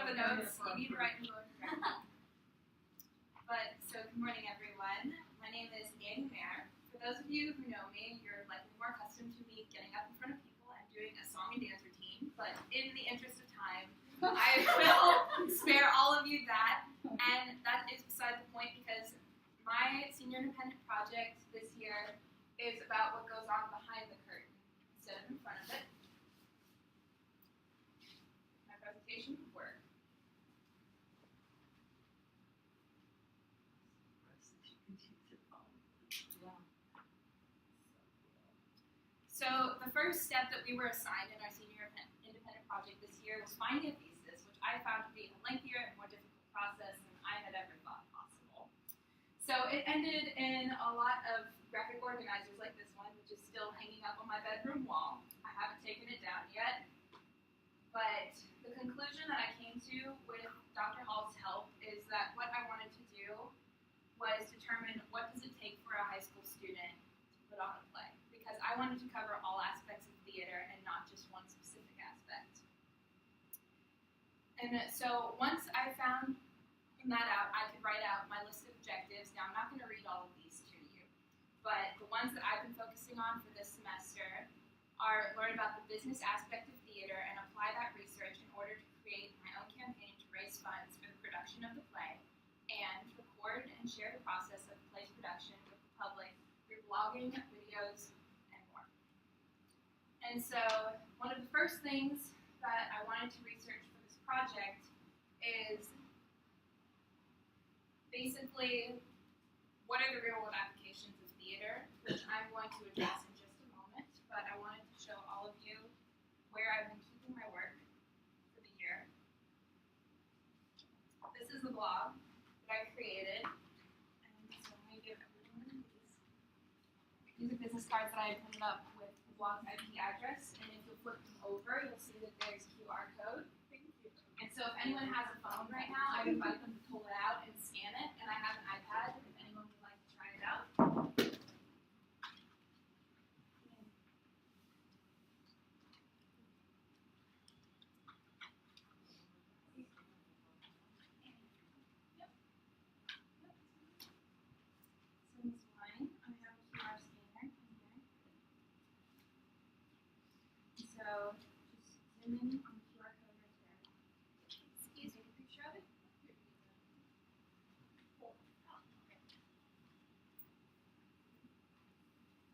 the notes. You need to write them down. But, so good morning, everyone. My name is Annie Mayer. For those of you who know me, you're likely more accustomed to me getting up in front of people and doing a song and dance routine. But in the interest of time, I will spare all of you that. And that is beside the point because my senior independent project this year is about what goes on behind the curtain instead of in front of it. My presentation would work. So the first step that we were assigned in our senior independent project this year was finding a thesis, which I found to be a lengthier and more difficult process than I had ever thought possible. So it ended in a lot of graphic organizers like this one, which is still hanging up on my bedroom wall. I haven't taken it down yet. But the conclusion that I came to with Dr. Hall's help is that what I wanted to do was determine what does it take for a high school student to put on a play. Because I wanted to cover all aspects of theater and not just one specific aspect. And so once I found that out, I could write out my list of objectives. Now, I'm not going to read all of these to you, but the ones that I've been focusing on for this semester are learn about the business aspect of theater and apply that research in order to create my own campaign to raise funds for the production of the play, and record and share the process of the play's production with the public through blogging, videos, and more. And so one of the first things that I wanted to research for this project is basically what are the real-world applications of theater, which I'm going to address in just a moment, but I wanted to show all of you where I've been keeping my work for the year. This is the blog that I created, and so I'm going to give everyone these. These are business cards that I printed up with the blog's IP address, and if you'll flip them over, you'll see that there's QR code. And so if anyone has a phone right now, I would invite them to pull it out and scan it, and I have an iPad if anyone would like to try it out. So this one, I have a QR scanner in here. So just zoom in on the QR code right there. Excuse me, can you show it?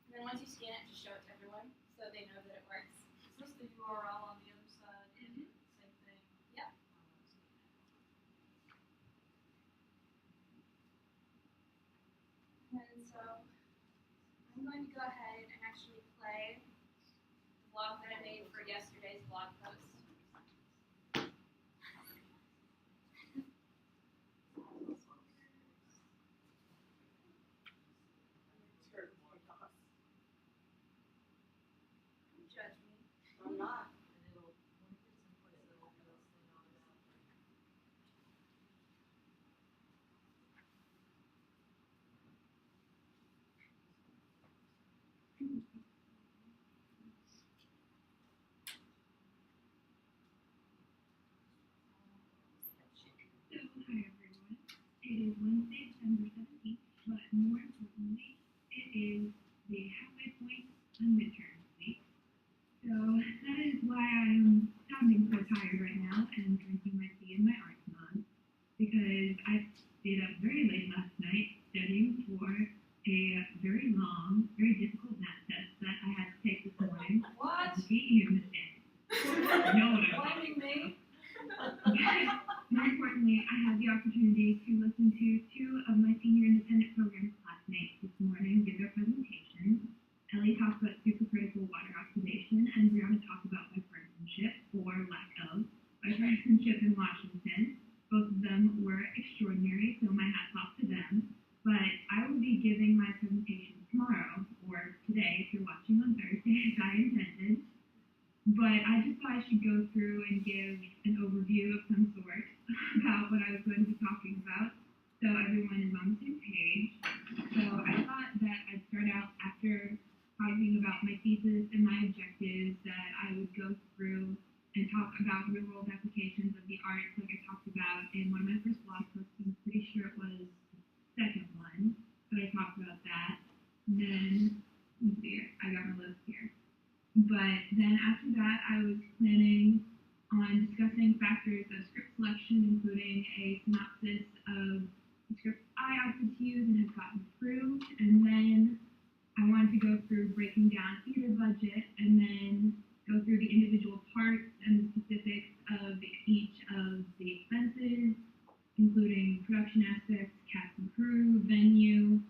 And then once you scan it, just show it to everyone so they know that it works. Is this the URL on the other side? Mm-hmm. Same thing? Yep. And so I'm going to go ahead and actually play the vlog that I made for yesterday's blog post. Judge me. I'm not. And it'll, when it gets in place, it'll do this thing on it after. So, hi everyone. It is Wednesday, December 17th, but more importantly, it is the halfway point on midterm week. So that is why I'm sounding so tired right now and drinking my tea in my arts mug, because I stayed up very late last night studying for a very long, very difficult math test that I had to take this morning. What? You mistake. No one Blaming me? More importantly, I had the opportunity to listen to two of my senior independent program classmates this morning give their presentations. Ellie talked about supercritical water oxidation, and Brianna talked about bipartisanship, or lack of bipartisanship in Washington. Both of them were extraordinary, so my hat's off to them. But I will be giving my presentation tomorrow, or today if you're watching on Thursday, as I intended. But I just thought I should go through and give an overview of some sort about what I was going to be talking about, so everyone is on the same page. So I thought that I'd start out after talking about my thesis and my objectives, that I would go through and talk about real world applications of the arts, like I talked about in one of my first blog posts. I'm pretty sure it was the second one, but I talked about that. And then, let's see, I got my list here. But then after that, I was planning on discussing factors of script selection, including a synopsis of the scripts I opted to use and have gotten approved. And then I wanted to go through breaking down theater budget and then go through the individual parts and the specifics of each of the expenses, including production aspects, cast and crew, venue,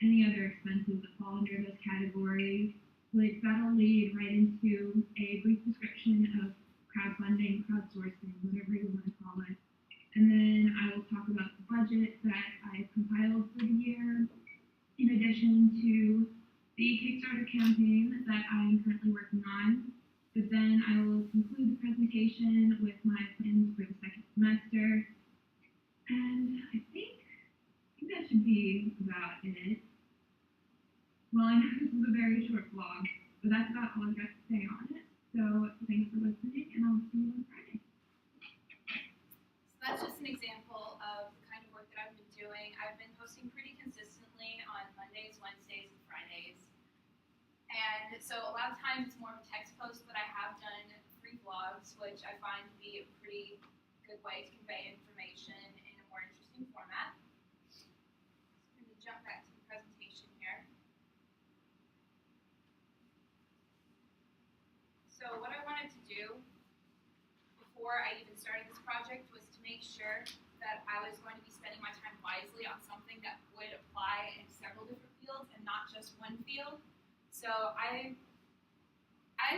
any other expenses that fall under those categories. That'll lead right into a brief description of crowdfunding, crowdsourcing, whatever you want to call it. And then I will talk about the budget that I compiled for the year, in addition to the Kickstarter campaign that I'm currently working on. But then I will conclude the presentation with my plans for the second semester. And I think that should be about it. Well, I know this is a very short vlog, but that's about all I've got to say on it. So thanks for listening, and I'll see you on Friday. So that's just an example of the kind of work that I've been doing. I've been posting pretty consistently on Mondays, Wednesdays, and Fridays. And so a lot of times it's more of a text post, but I have done free vlogs, which I find to be a pretty good way to convey information in a more interesting format. So I'm going to jump back to the presentation here. So what I wanted to do before I even started this project was to make sure that I was going to be spending my time wisely on something that would apply in several different fields and not just one field. So I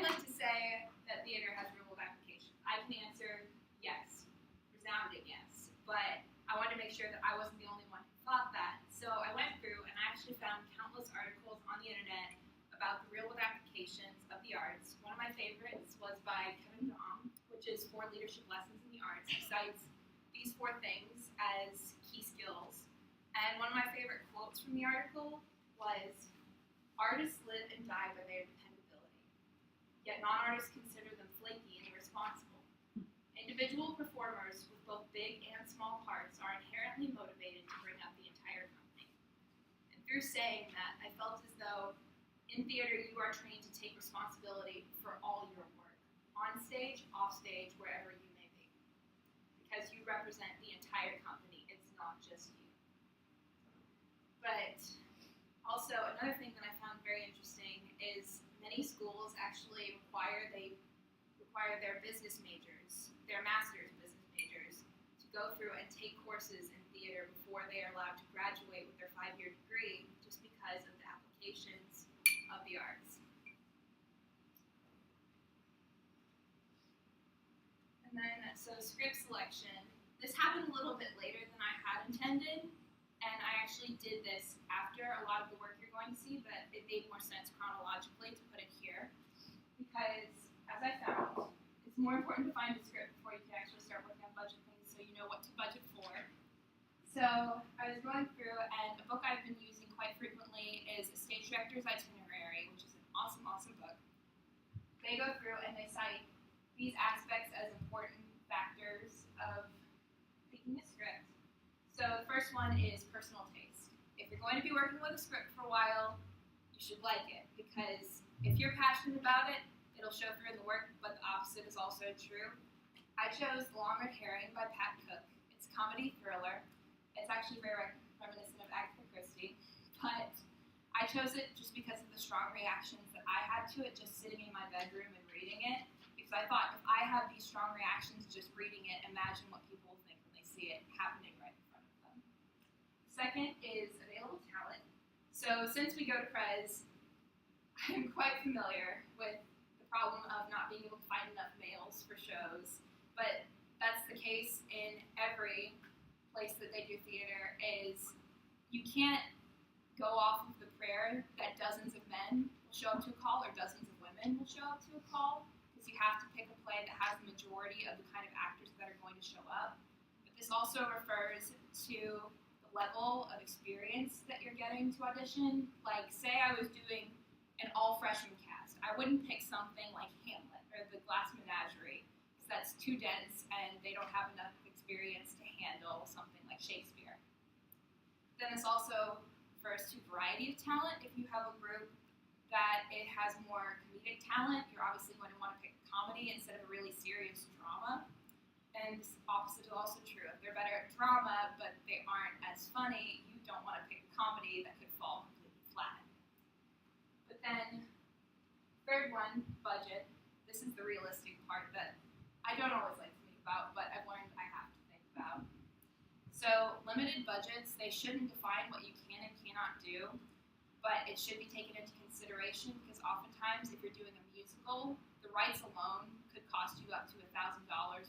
like to say that theater has real world application. I can answer yes, resounding yes, but I wanted to make sure that I wasn't the only one who thought that. So I went through and I actually found countless articles on the internet about the real world applications of the arts. One of my favorites was by Kevin Dom, which is 4 leadership lessons in the arts. He cites these 4 things as key skills. And one of my favorite quotes from the article was, "Artists live and die by their dependability, yet non-artists consider them flaky and irresponsible. Individual performers with both big and small parts are inherently motivated to bring up the entire company." And through saying that, I felt as though in theater you are trained to take responsibility for all your work, on stage, off stage, wherever you may be, because you represent the entire company. It's not just you. But also, another thing that I found very interesting is many schools actually require their business majors, their master's business majors, to go through and take courses in theater before they are allowed to graduate with their 5-year degree, just because of the applications of the arts. And then, so script selection. This happened a little bit later than I had intended. And I actually did this after a lot of the work you're going to see, but it made more sense chronologically to put it here. Because, as I found, it's more important to find a script before you can actually start working on budget things so you know what to budget for. So, I was going through, and a book I've been using quite frequently is A Stage Director's Itinerary, which is an awesome, awesome book. They go through and they cite these aspects as important factors of picking a script. So the first one is personal taste. If you're going to be working with a script for a while, you should like it, because if you're passionate about it, it'll show through in the work, but the opposite is also true. I chose The Long Red Herring by Pat Cook. It's a comedy thriller. It's actually very reminiscent of Agatha Christie, but I chose it just because of the strong reactions that I had to it just sitting in my bedroom and reading it, because I thought if I have these strong reactions just reading it, imagine what people will think when they see it happening right in front of them. Second is available talent. So since we go to Prez, I'm quite familiar with the problem of not being able to find enough males for shows, but that's the case in every place that they do theater. Is you can't go off of the prayer that dozens of men will show up to a call or dozens of women will show up to a call, because you have to pick a play that has the majority of the kind of actors that are going to show up. But this also refers to the level of experience that you're getting to audition. Like, say I was doing an all freshman cast, I wouldn't pick something like Hamlet or or the glass menagerie, because that's too dense and they don't have enough experience to handle something like Shakespeare. Then this also refers to variety of talent. If you have a group that it has more comedic talent, you're obviously going to want to pick comedy instead of a really serious drama. And the opposite is also true. If they're better at drama, but they aren't as funny, you don't want to pick a comedy that could fall completely flat. But then, third one, budget. This is the realistic part that I don't always like to think about, but I've learned I have to think about. So, limited budgets, they shouldn't define what you can and cannot do, but it should be taken into consideration because oftentimes if you're doing a musical, the rights alone could cost you up to $1,000,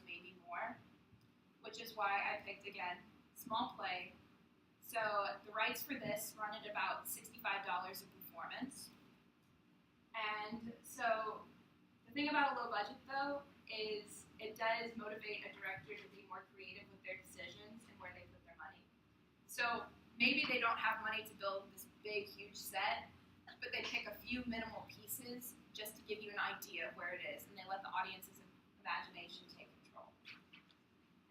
maybe more, which is why I picked, again, small play. So the rights for this run at about $65 a performance. And so the thing about a low budget, though, is it does motivate a director to be more creative with their decisions and where they put their money. So maybe they don't have money to build this big, huge set, but they pick a few minimal pieces just to give you an idea of where it is, and they let the audience's imagination take control.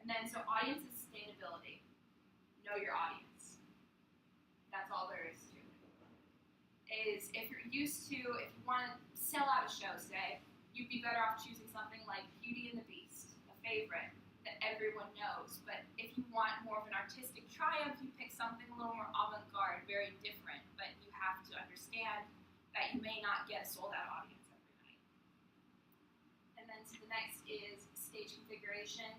And then, so audience sustainability. Know your audience. That's all there is to it. Is if you're used to, if you want to sell out a show, say, you'd be better off choosing something like Beauty and the Beast, a favorite that everyone knows. But if you want more of an artistic triumph, you pick something a little more avant-garde, very different, but you have to understand that you may not get a sold-out audience every night. And then so the next is stage configuration.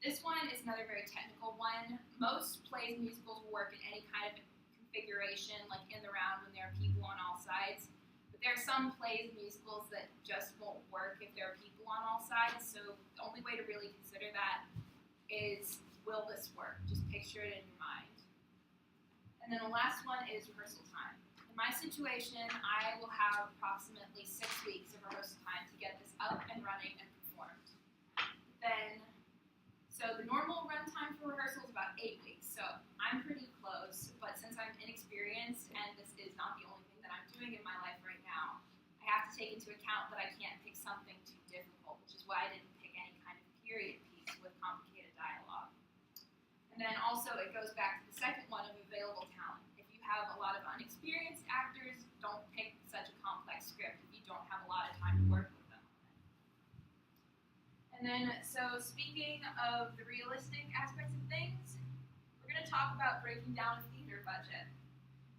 This one is another very technical one. Most plays and musicals will work in any kind of configuration, like in the round when there are people on all sides. But there are some plays and musicals that just won't work if there are people on all sides. So the only way to really consider that is, will this work? Just picture it in your mind. And then the last one is rehearsal time. In my situation, I will have approximately 6 weeks of rehearsal time to get this up and running and performed. Then, so the normal run time for rehearsal is about 8 weeks. So I'm pretty close, but since I'm inexperienced and this is not the only thing that I'm doing in my life right now, I have to take into account that I can't pick something too difficult, which is why I didn't pick any kind of period piece with complicated dialogue. And then also it goes back to the second one of available talent. If you have a lot of unexperienced actors, don't pick such a complex script if you don't have a lot of time to work with them on it. And then, so speaking of the realistic aspects of things, we're going to talk about breaking down a theater budget,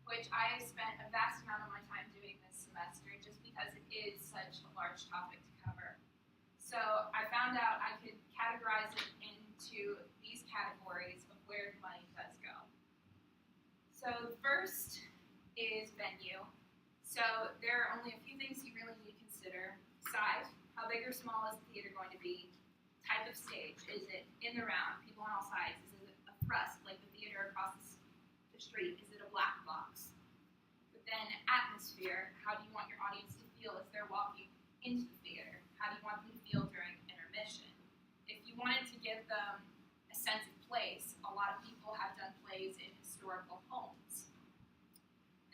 which I spent a vast amount of my time doing this semester just because it is such a large topic to cover. So I found out I could categorize it into these categories of where the money does go. So the first is venue. So there are only a few things you really need to consider. Size, how big or small is the theater going to be? Type of stage, is it in the round, people on all sides? Is it a thrust, like the theater across the street? Is it a black box? But then atmosphere, how do you want your audience to feel as they're walking into the theater? How do you want them to feel during intermission? If you wanted to give them a sense of place, a lot of people have done plays in historical homes.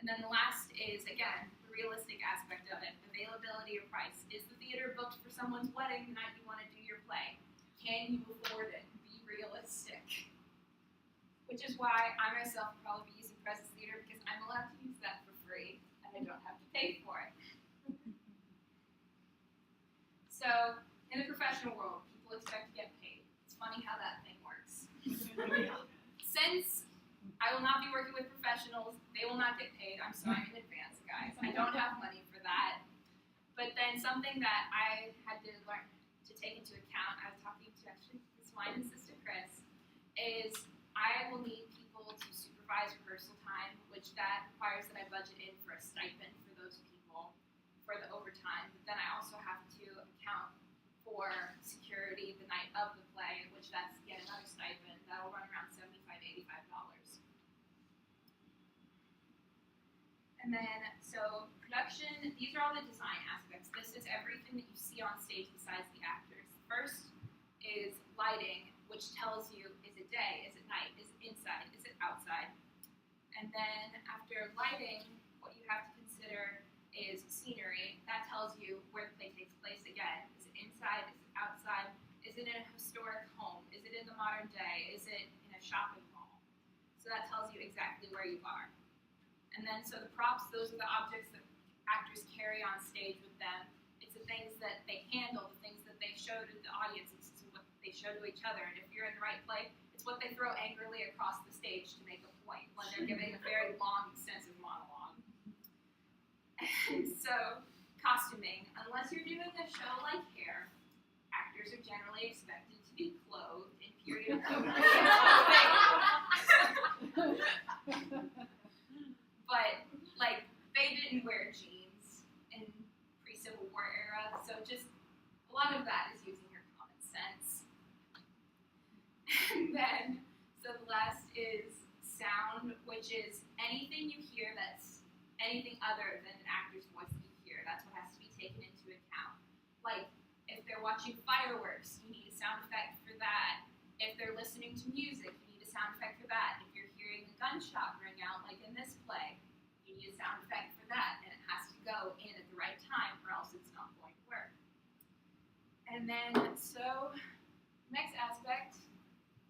And then the last is, again, the realistic aspect of it, availability or price. Is the theater booked for someone's wedding the night you want to do your play? Can you afford it? Be realistic. Which is why I myself will probably be using Presence Theater because I'm allowed to use that for free and I don't have to pay for it. So, in the professional world, people expect to get paid. It's funny how that thing works. Since I will not be working with professionals, they will not get paid. I'm sorry in advance, guys. I don't have money for that. But then something that I had to learn to take into account, I was talking to actually Ms. Wine and Sister Chris, is I will need people to supervise rehearsal time, which that requires that I budget in for a stipend for those people for the overtime. But then I also have to account for security the night of the play, which that's yet another stipend. That'll run around $75, $85. And then, so production, these are all the design aspects. This is everything that you see on stage besides the actors. First is lighting, which tells you, is it day, is it night, is it inside, is it outside? And then after lighting, what you have to consider is scenery. That tells you where the play takes place again. Is it inside? inside? Is it outside? Is it in a historic home? Is it in the modern day? Is it in a shopping mall? So that tells you exactly where you are. And then, so the props, those are the objects that actors carry on stage with them. It's the things that they handle, the things that they show to the audience, it's what they show to each other. And if you're in the right play, it's what they throw angrily across the stage to make a point when they're giving a very long, extensive monologue. And so, costuming. Unless you're doing a show like Hair, actors are generally expected to be clothed in period appropriate clothing. But, like, they didn't wear jeans in pre-Civil War era, so just a lot of that is using your common sense. And then, so the last is sound, which is anything you hear that's anything other than an actor's voice that you hear. That's what has to be taken into account. Like, if they're watching fireworks, you need a sound effect for that. If they're listening to music, you need a sound effect for that. If you're hearing a gunshot ring out, like in this play, you need a sound effect for that, and it has to go in at the right time, or else it's not going to work. And then, so, next aspect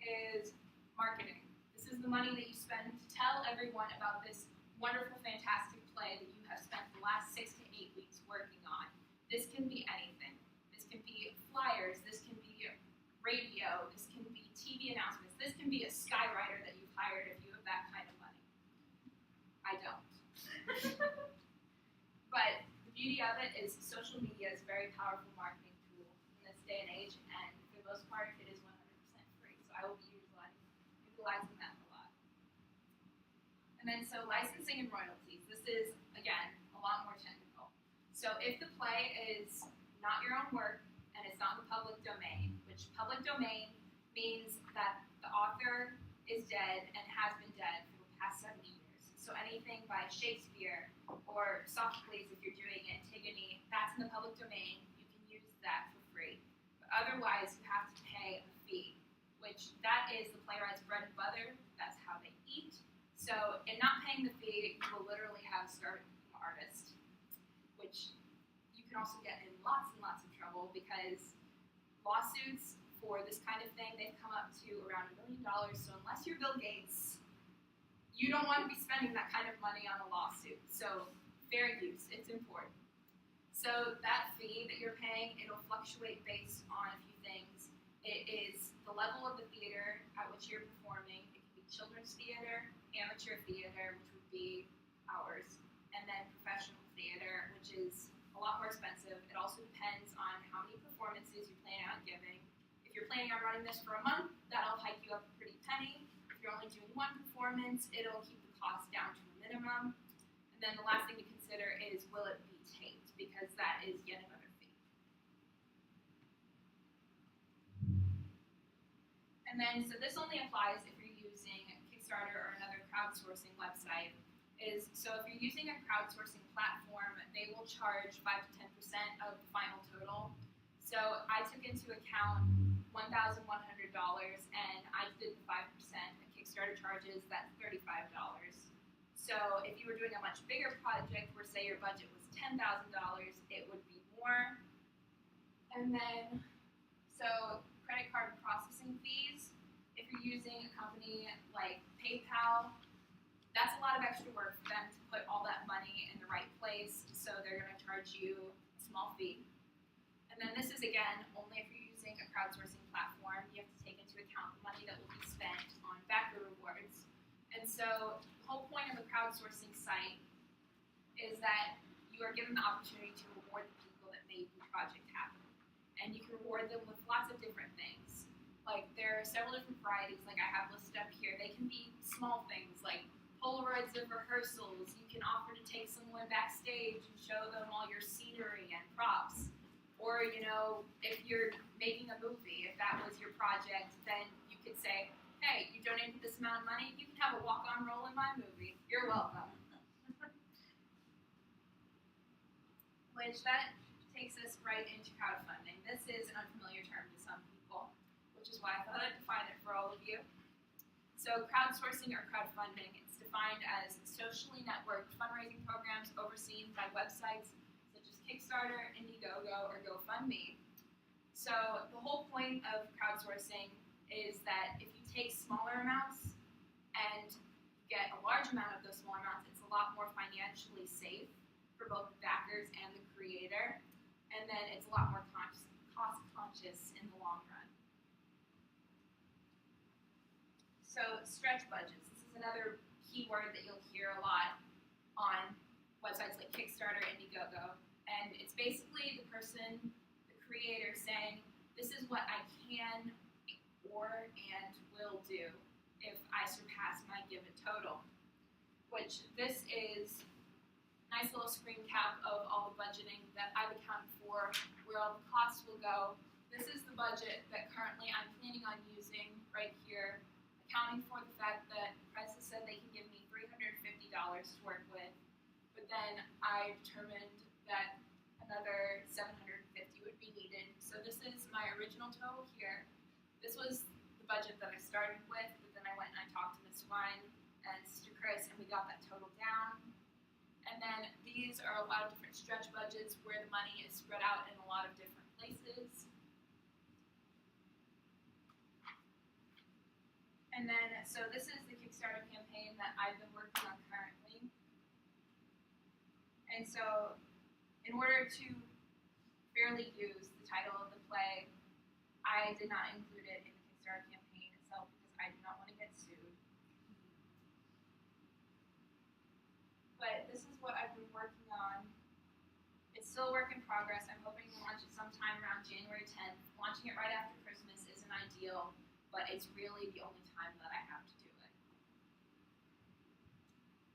is marketing. This is the money that you spend to tell everyone about this wonderful, fantastic play that you have spent the last 6 to 8 weeks working on. This can be anything. This can be flyers, this can be radio, this can be TV announcements, this can be a skywriter that you've hired if you have that kind of money. I don't. But the beauty of it is social media is a very powerful marketing tool in this day and age, and for the most part, it is 100% free. So I will be utilizing that a lot. And then, so licensing and royalties. This is, again, a lot more technical. So if the play is not your own work and it's not in the public domain, which public domain means that the author is dead and has been dead for the past 70 years. So anything by Shakespeare or Sophocles, if you're doing Antigone, that's in the public domain. You can use that for free. But otherwise, you have to pay a fee, which that is the playwright's bread and butter. That's how they eat. So in not paying the fee, you will literally have a starving artist, which you can also get in lots and lots of trouble because lawsuits for this kind of thing, they've come up to around $1 million. So unless you're Bill Gates, you don't want to be spending that kind of money on a lawsuit. So fair use, it's important. So that fee that you're paying, it'll fluctuate based on a few things. It is the level of the theater at which you're performing. It can be children's theater, amateur theater, which would be ours, and then professional theater, which is a lot more expensive. It also depends on how many performances you're planning on giving. If you're planning on running this for a month, that'll hike you up a pretty penny. If you're only doing one performance, it'll keep the cost down to a minimum. And then the last thing to consider is, will it be taped? Because that is yet another fee. And then, so this only applies if you're using Kickstarter or another crowdsourcing website. So if you're using a crowdsourcing platform, they will charge 5 to 10% of the final total. So I took into account $1,100 and I did the 5%. The Kickstarter charges, that's $35. So if you were doing a much bigger project where, say, your budget was $10,000, it would be more. And then, so credit card processing fees, if you're using a company like PayPal, that's a lot of extra work for them to put all that money in the right place, so they're going to charge you a small fee. And then this is, again, only if you're using a crowdsourcing platform. You have to take into account the money that will be spent on backer rewards. And so the whole point of a crowdsourcing site is that you are given the opportunity to reward the people that made the project happen. And you can reward them with lots of different things. Like, there are several different varieties, like I have listed up here. They can be small things, like Polaroids of rehearsals. You can offer to take someone backstage and show them all your scenery and props. Or, you know, if you're making a movie, if that was your project, then you could say, hey, you donated this amount of money, you can have a walk-on role in my movie. You're welcome. Which that takes us right into crowdfunding. This is an unfamiliar term to some people, which is why I thought I'd define it for all of you. So crowdsourcing or crowdfunding, it's defined as socially networked fundraising programs overseen by websites such as Kickstarter, Indiegogo, or GoFundMe. So the whole point of crowdsourcing is that if you take smaller amounts and get a large amount of those smaller amounts, it's a lot more financially safe for both the backers and the creator, and then it's a lot more cost conscious in the long run. So stretch budgets. This is another key word that you'll hear a lot on websites like Kickstarter, Indiegogo, and it's basically the person, the creator, saying, this is what I can or and will do if I surpass my given total, which this is a nice little screen cap of all the budgeting that I've accounted for, where all the costs will go. This is the budget that currently I'm planning on using right here, accounting for the fact that Prices said they can give me $350 to work with, but then I determined that another $750 would be needed. So this is my original total here. This was the budget that I started with, but then I went and I talked to Ms. Wine and Mr. Chris, and we got that total down. And then these are a lot of different stretch budgets where the money is spread out in a lot of different places. And then, so this is the Kickstarter campaign that I've been working on currently. And so, in order to fairly use the title of the play, I did not include it in the Kickstarter campaign itself because I did not want to get sued. But this is what I've been working on. It's still a work in progress. I'm hoping to launch it sometime around January 10th. Launching it right after Christmas isn't ideal, but it's really the only time that I have to do it.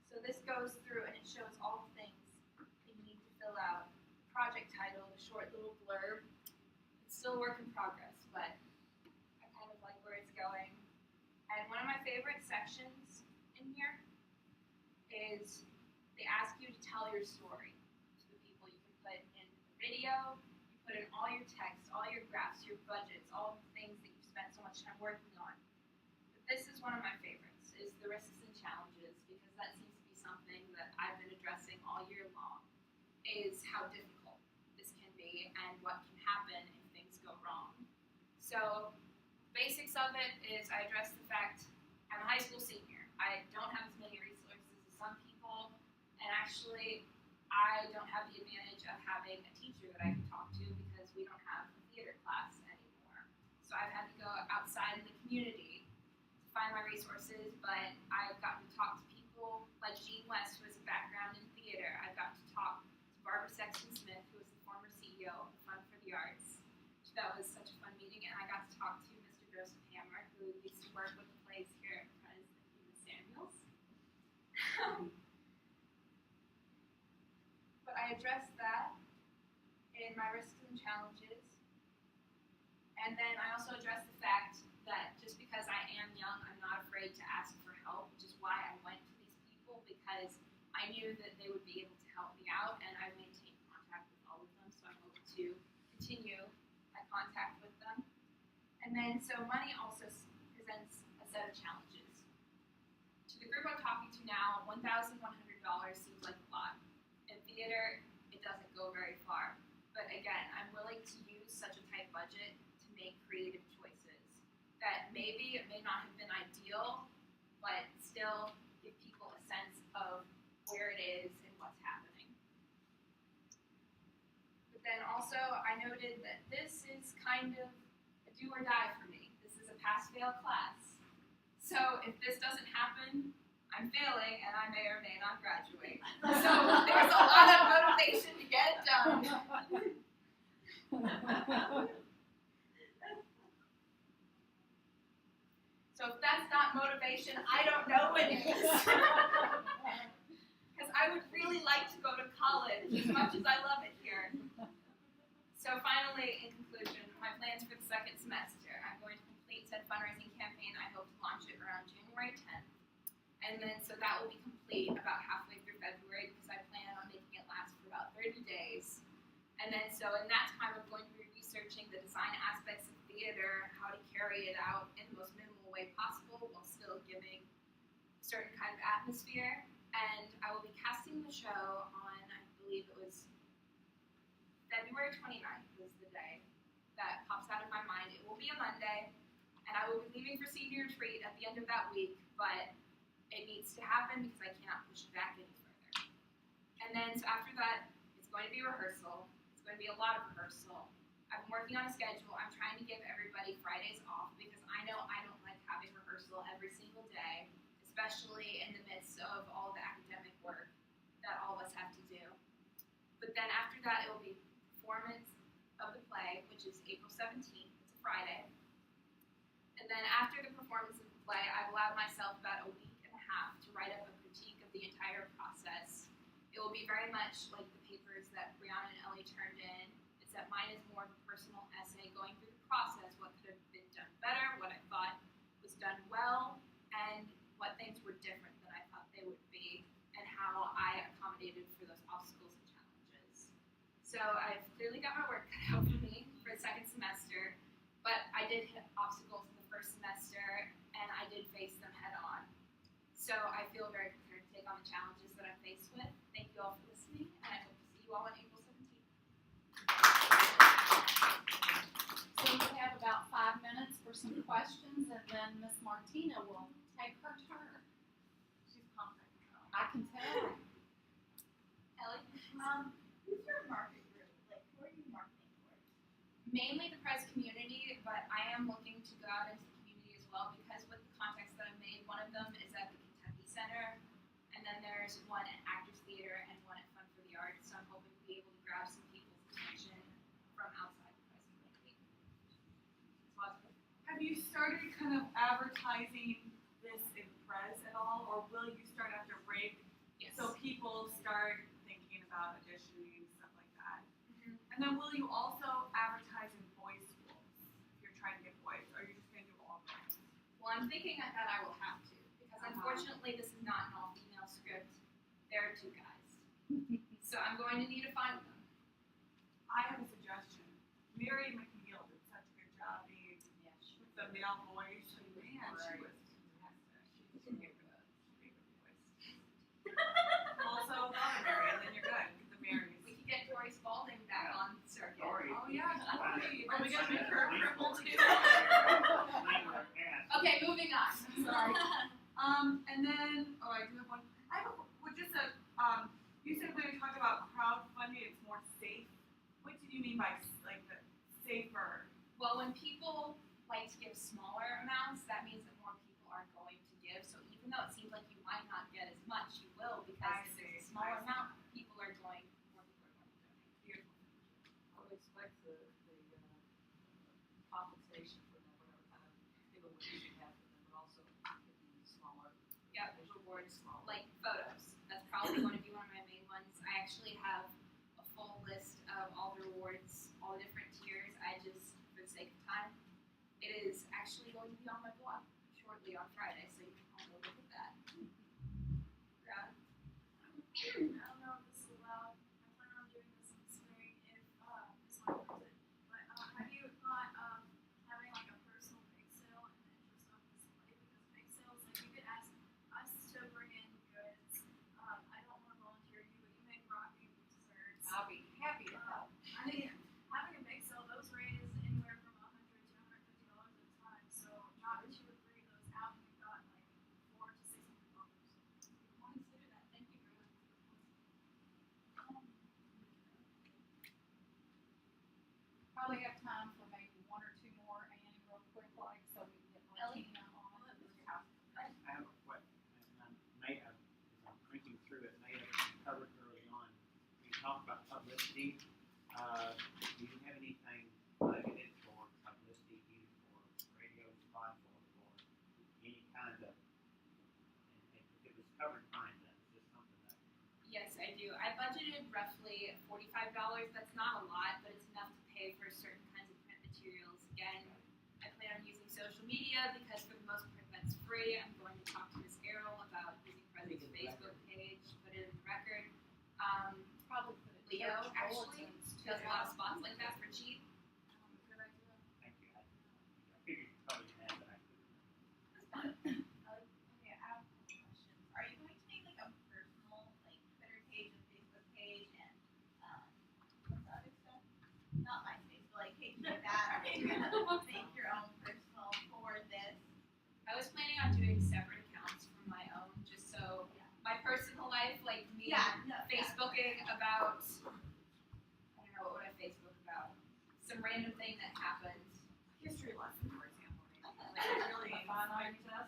So this goes through and it shows all the things that you need to fill out. The project title, the short little blurb. It's still a work in progress, but I kind of like where it's going. And one of my favorite sections in here is they ask you to tell your story to the people. You can put in the video, you put in all your text, all your graphs, your budgets, all the things that you've spent so much time working on. But this is one of my favorites, is the risks and challenges, because that seems to be something that I've been addressing all year long, is how difficult this can be and what can happen if things go wrong. So the basics of it is I address the fact I'm a high school senior. I don't have as many resources as some people, and actually I don't have the advantage of having a teacher that I can talk to because we don't have a theater class anymore. So I've had to go outside in the community to find my resources, but I've gotten to talk to people like Jean West, who has a background in theater. I've gotten to talk to Barbara Sexton-Smith, who was the former CEO of the Fund for the Arts. That was such a fun meeting, and I got to talk to Mr. Joseph Hammer, who used to work with the plays here at Prez and Human Samuels. But I addressed that in my risks and challenges. And then I also addressed the fact that just because I am young, I'm not afraid to ask for help, which is why I went to these people, because I knew that they would be able to help me out, and I maintained contact with all of them, so I hope to continue my contact with them. And then, so money also presents a set of challenges. To the group I'm talking to now, $1,100 seems like a lot. In theater, it doesn't go very far. But again, I'm willing to use such a tight budget to make creative choices that maybe it may not have been ideal, but still give people a sense of where it is and what's happening. But then also, I noted that this is kind of a do or die for me. This is a pass-fail class. So if this doesn't happen, I'm failing and I may or may not graduate. So there's a lot of motivation to get it done. So if that's not motivation, I don't know what is. Because I would really like to go to college as much as I love it here. So finally, in conclusion, my plans for the second semester. I'm going to complete said fundraising campaign. I hope to launch it around January 10th. And then, so that will be complete about halfway through February because I plan on making it last for about 30 days. And then, so in that time, I'm going to be researching the design aspects of theater, how to carry it out in the most minimal way possible while still giving a certain kind of atmosphere. And I will be casting the show on, I believe it was February 29th was the day that pops out of my mind. It will be a Monday, and I will be leaving for senior retreat at the end of that week, but it needs to happen because I cannot push it back any further. And then, so after that, it's going to be rehearsal. It's going to be a lot of rehearsal. I've been working on a schedule. I'm trying to give everybody Fridays off because I know I don't like having rehearsal every single day, especially in the midst of all the academic work that all of us have to do. But then after that, it will be performance of the play, which is April 17th. It's a Friday. And then after the performance of the play, I've allowed myself about a week and a half to write up a critique of the entire process. It will be very much like the papers that Brianna and Ellie turned in, except mine is more of a personal essay going through the process, what could have been done better, what I thought was done well, and what things were different than I thought they would be, and how I accommodated for those obstacles and challenges. So I've clearly got my work cut out for me for the second semester, but I did hit obstacles in the first semester, and I did face them head on. So I feel very prepared to take on the challenges that I'm faced with. Thank you all for listening, and I hope to see you all on April 17th. So we have about 5 minutes for some questions, and then Miss Martina will take her turn. She's pumped. I can tell. Ellie? Who's your market group? Like, who are you marketing towards? Mainly the press community, but I am looking to go out into the community as well because with the contacts that I've made, one of them is at the Kentucky Center, and then there's one at Actors Theater and one at Fun for the Arts, so I'm hoping to be able to grab some people's attention from outside the press community. Have you started kind of advertising this in press at all, or will you start after break? Yes. So people start thinking about auditioning, stuff like that. Mhm. And then will you also advertise in boys' schools if you're trying to get boys, or are you just going to do all girls? Well, I'm thinking that I will have to because unfortunately this is not an all-female script. There are 2 guys. So I'm going to need to find them. I have a suggestion. Mary McNeil did such a good job being with the male voice. And man, she was fantastic. She can give her a bigger voice. Also, not a Mary, and then you're good. Get the Marys. We could get Tori Spalding back on circuit. Oh yeah, totally. Oh, we gotta make her a cripple too. Okay, moving on. Sorry. And then, oh, I do have one. I have just a, you said when you talk about crowdfunding, it's more safe. What did you mean by, like, the safer? Well, when people like to give smaller amounts, that means that more people are going to give. So even though it seems like you might not get as much, you will because I if see. it's a smaller I see. amount, more people are going to donate. Beautiful. I would expect the compensation for them, whatever kind of giveaways you have for them, but also it be smaller. Yeah, rewards like photos. That's probably going to be one of my main ones. I actually have a full list of all the rewards, all the different tiers. I just, for the sake of time, it is actually going to be on my blog shortly on Friday, so you can all go look at that. Yeah. I don't know if this is allowed. I plan on doing this in the spring if this one goes in. But have you thought of having like a personal bake sale in the interest of display? Because bake sales, like you could ask us to bring in goods. I don't want to volunteer you, but you make rocking desserts. I'll be happy to help. I mean, having a bake sale, those raise anywhere from $100 to $150 at a time. So not that you would bring those out, you've got like $400 to $600. I'll consider that. Thank you very much. Probably have time for maybe 1 or 2 more, Annie, real quick, like, so we can get Martina on. I have a question, and I may have, as I'm thinking through it, may have covered early on. We talked about publicity. Do you have anything budgeted for publicity, either for radio spots or for any kind of, and if it was covered, fine, that was just something that. Yes, I do. I budgeted roughly $45. That's not a lot, but it's enough to pay for certain kinds of print materials. Again, I plan on using social media because for the most part that's free. I'm going to talk to Ms. Errol about using President's Facebook page, put it in the record. Probably put it Leo church actually bulletins, does a lot of too. spots like that for cheap. Good idea. Thank you. I figured you probably had, but I couldn't. Okay, I have a couple questions. Are you going to make like a personal, like Twitter page and Facebook page and what's the other stuff? Not MySpace, but like pages like that.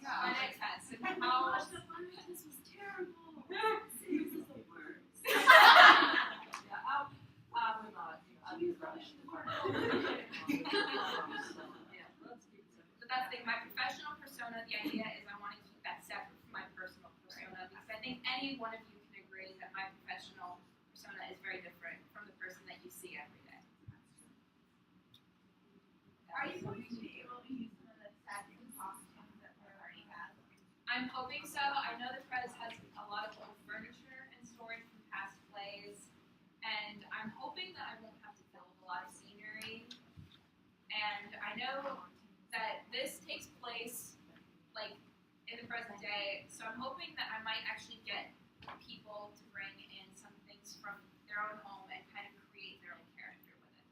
Fun ed test. And how Gosh, the fun ed test was terrible. This is the worst. But that's the thing, my professional persona, the idea is I want to keep that separate from my personal persona because I think any one of you can agree that my professional persona is very different from the person that you see every day. Are you going to be able to use some of the sets and costumes that we already have? I'm hoping so. I know the Pres has a lot of old furniture and storage from past plays, and I'm hoping that I won't have to build a lot of scenery. And I know that this takes place like in the present day, so I'm hoping that I might actually get people to bring in some things from their own home and kind of create their own character with it.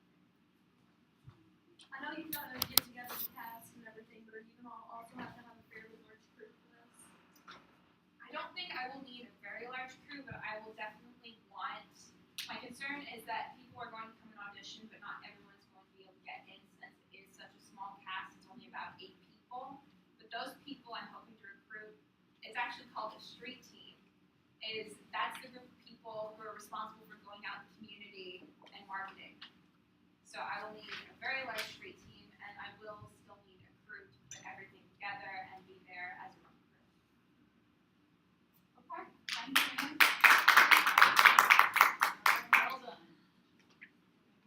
I know you've got to get together the cast and everything, but are you gonna also have to have a fairly large crew for this? I don't think I will need a very large crew, but I will definitely want. My concern is that people are going to come and audition, but not everyone's going to be able to get in since it is such a small cast. It's only about 8 people. But those people I'm hoping to recruit, it's actually called a street team. That's the group of people who are responsible for going out in the community and marketing. So I will need a very large street team, and I will still need a crew to put everything together and be there as a run crew. Okay, thank you. Well done.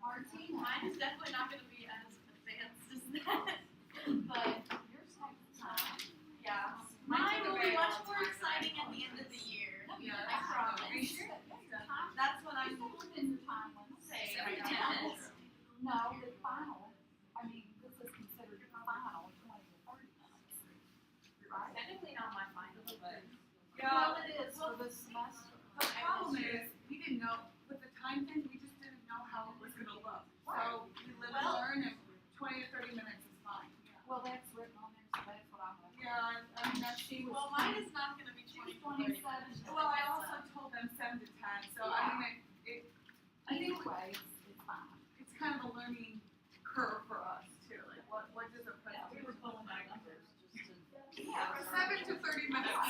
Martina, Mine is definitely not gonna be as advanced as that. but yours takes time. Yeah. Mine Mine took a will be very much long more time. exciting at the end of the year. No, Yeah, I I promise. promise. Are you sure? That's what I'm You said within your time limit. saying. 7 to 10 minutes. No, the final, I mean, this is considered the final, 20 to 30 minutes. Right? Technically not my final, but Well, it is for this semester. The problem is, we didn't know, with the time thing, we just didn't know how it was gonna look. So we live and learn, and 20 to 30 minutes is fine. Well, that's written on there, so that's what I'm looking Yeah, I mean, that's, She was Well, mine is not gonna be She was 20 to 30 27. well, I also told them 7 to 10, so I mean, I think Either way, it's fine. it's kind of a learning curve for us too, like what does a We were presentation pulling look our like? numbers just to. Yeah, 7 to 30 minutes.